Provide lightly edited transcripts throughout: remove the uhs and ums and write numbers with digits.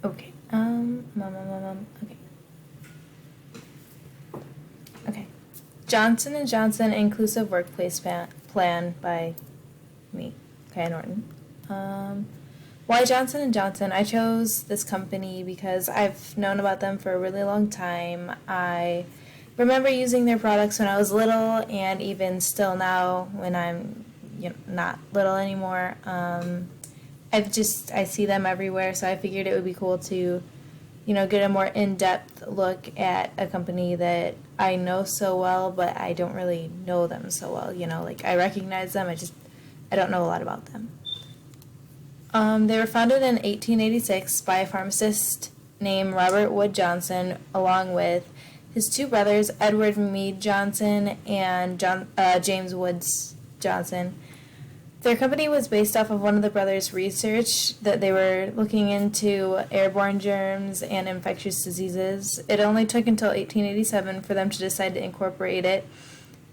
Okay. Okay. Okay. Johnson and Johnson Inclusive Workplace Plan by me, Kaya Norton. Why Johnson and Johnson? I chose this company because I've known about them for a really long time. I remember using their products when I was little, and even still now when I'm not little anymore. I see them everywhere, so I figured it would be cool to get a more in-depth look at a company that I know so well, but I don't really know them so well. Like I recognize them, I don't know a lot about them. They were founded in 1886 by a pharmacist named Robert Wood Johnson, along with his two brothers, Edward Mead Johnson and James Woods Johnson. Their company was based off of one of the brothers' research that they were looking into airborne germs and infectious diseases. It only took until 1887 for them to decide to incorporate it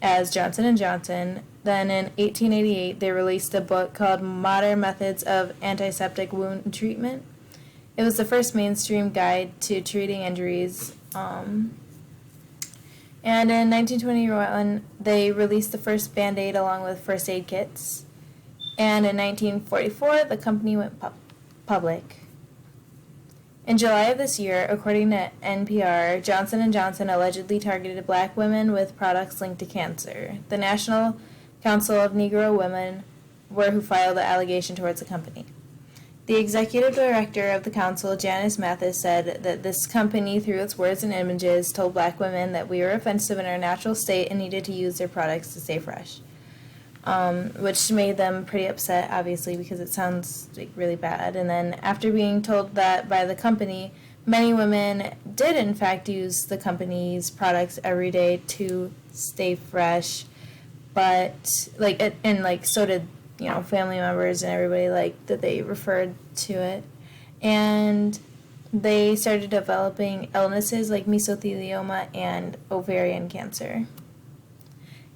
as Johnson & Johnson. Then in 1888, they released a book called Modern Methods of Antiseptic Wound Treatment. It was the first mainstream guide to treating injuries. And in 1921, they released the first Band-Aid along with first aid kits. And in 1944, the company went public. In July of this year, according to NPR, Johnson & Johnson allegedly targeted black women with products linked to cancer. The National Council of Negro Women were who filed the allegation towards the company. The executive director of the council, Janice Mathis, said that this company, through its words and images, told black women that we were offensive in our natural state and needed to use their products to stay fresh. Which made them pretty upset, obviously, because it sounds like really bad. And then after being told that by the company, many women did in fact use the company's products every day to stay fresh. But so did family members and everybody that they referred to it, and they started developing illnesses like mesothelioma and ovarian cancer.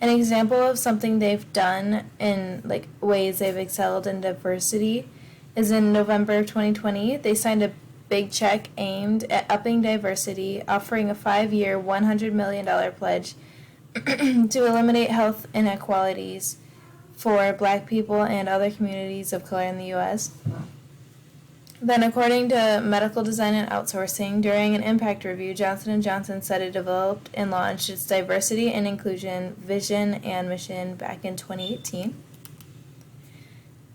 An example of something they've done in ways they've excelled in diversity is in November of 2020, they signed a big check aimed at upping diversity, offering a 5-year, $100 million pledge to eliminate health inequalities for black people and other communities of color in the U.S. Then, according to Medical Design and Outsourcing, during an impact review, Johnson & Johnson said it developed and launched its diversity and inclusion vision and mission back in 2018.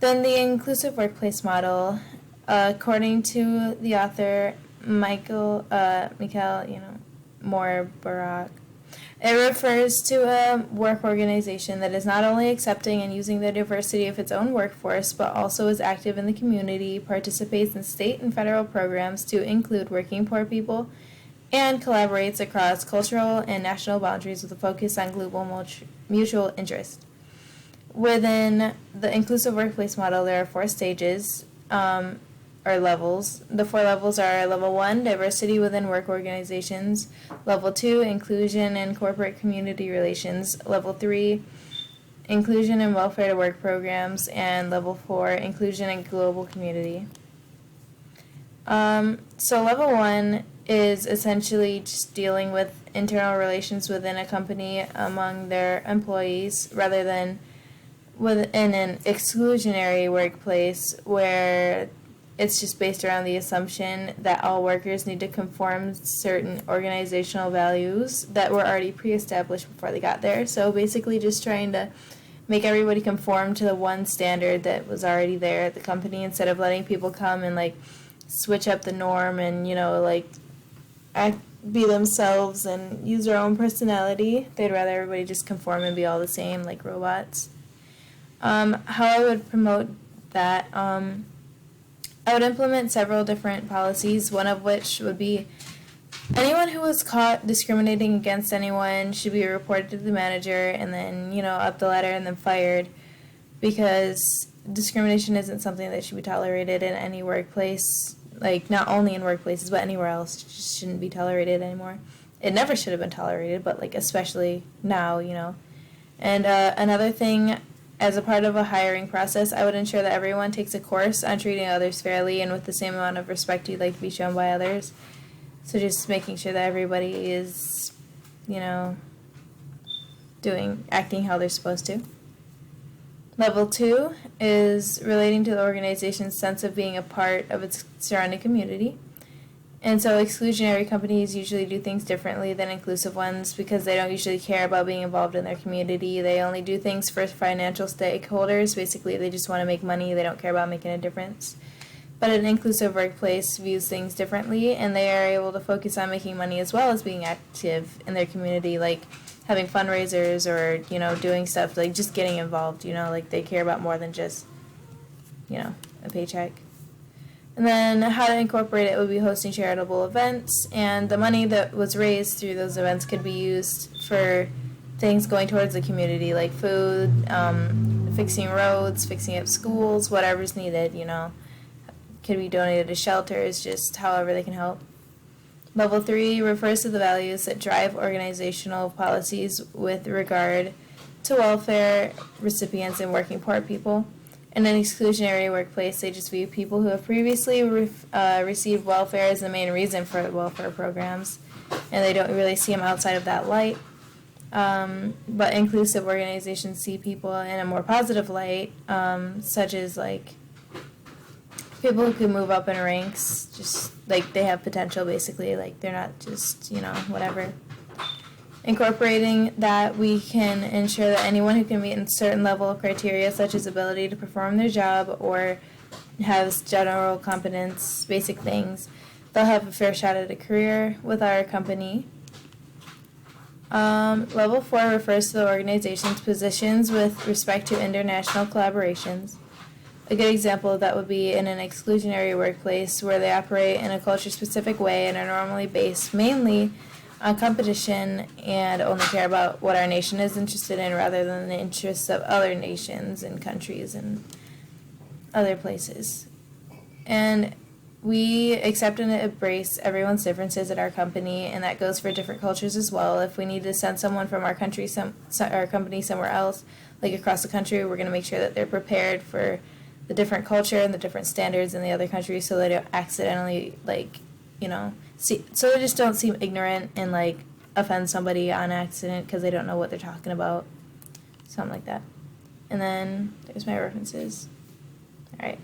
Then the inclusive workplace model, according to the author Michael Moore-Barak, it refers to a work organization that is not only accepting and using the diversity of its own workforce, but also is active in the community, participates in state and federal programs to include working poor people, and collaborates across cultural and national boundaries with a focus on global mutual interest. Within the inclusive workplace model, there are 4 stages, or levels. The 4 levels are level 1, diversity within work organizations, level 2, inclusion in corporate community relations, level 3, inclusion in welfare to work programs, and level 4, inclusion in global community. So level 1 is essentially just dealing with internal relations within a company among their employees rather than within an exclusionary workplace where it's just based around the assumption that all workers need to conform certain organizational values that were already pre-established before they got there. So basically just trying to make everybody conform to the one standard that was already there at the company instead of letting people come and switch up the norm and be themselves and use their own personality. They'd rather everybody just conform and be all the same like robots. How I would promote that, I would implement several different policies, one of which would be anyone who was caught discriminating against anyone should be reported to the manager and then, up the ladder and then fired, because discrimination isn't something that should be tolerated in any workplace, not only in workplaces, but anywhere else. It just shouldn't be tolerated anymore. It never should have been tolerated, but especially now, And another thing as a part of a hiring process, I would ensure that everyone takes a course on treating others fairly and with the same amount of respect you'd like to be shown by others. So just making sure that everybody is, acting how they're supposed to. Level 2 is relating to the organization's sense of being a part of its surrounding community. And so exclusionary companies usually do things differently than inclusive ones because they don't usually care about being involved in their community. They only do things for financial stakeholders. Basically, they just want to make money. They don't care about making a difference. But an inclusive workplace views things differently, and they are able to focus on making money as well as being active in their community, like having fundraisers or, doing stuff, like just getting involved, like they care about more than just, a paycheck. And then how to incorporate it would be hosting charitable events, and the money that was raised through those events could be used for things going towards the community, like food, fixing roads, fixing up schools, whatever's needed, Could be donated to shelters, just however they can help. Level 3 refers to the values that drive organizational policies with regard to welfare recipients and working poor people. In an exclusionary workplace, they just view people who have previously received welfare as the main reason for welfare programs, and they don't really see them outside of that light. But inclusive organizations see people in a more positive light, such as like people who can move up in ranks, just like they have potential basically, like they're not just, whatever. Incorporating that, we can ensure that anyone who can meet a certain level of criteria, such as ability to perform their job or has general competence, basic things, they'll have a fair shot at a career with our company. Level 4 refers to the organization's positions with respect to international collaborations. A good example of that would be in an exclusionary workplace where they operate in a culture-specific way and are normally based mainly on competition and only care about what our nation is interested in rather than the interests of other nations and countries and other places. And we accept and embrace everyone's differences at our company, and that goes for different cultures as well. If we need to send someone from our country, our company somewhere else, like across the country, we're going to make sure that they're prepared for the different culture and the different standards in the other countries so they don't accidentally, so they just don't seem ignorant and, offend somebody on accident because they don't know what they're talking about. Something like that. And then there's my references. All right.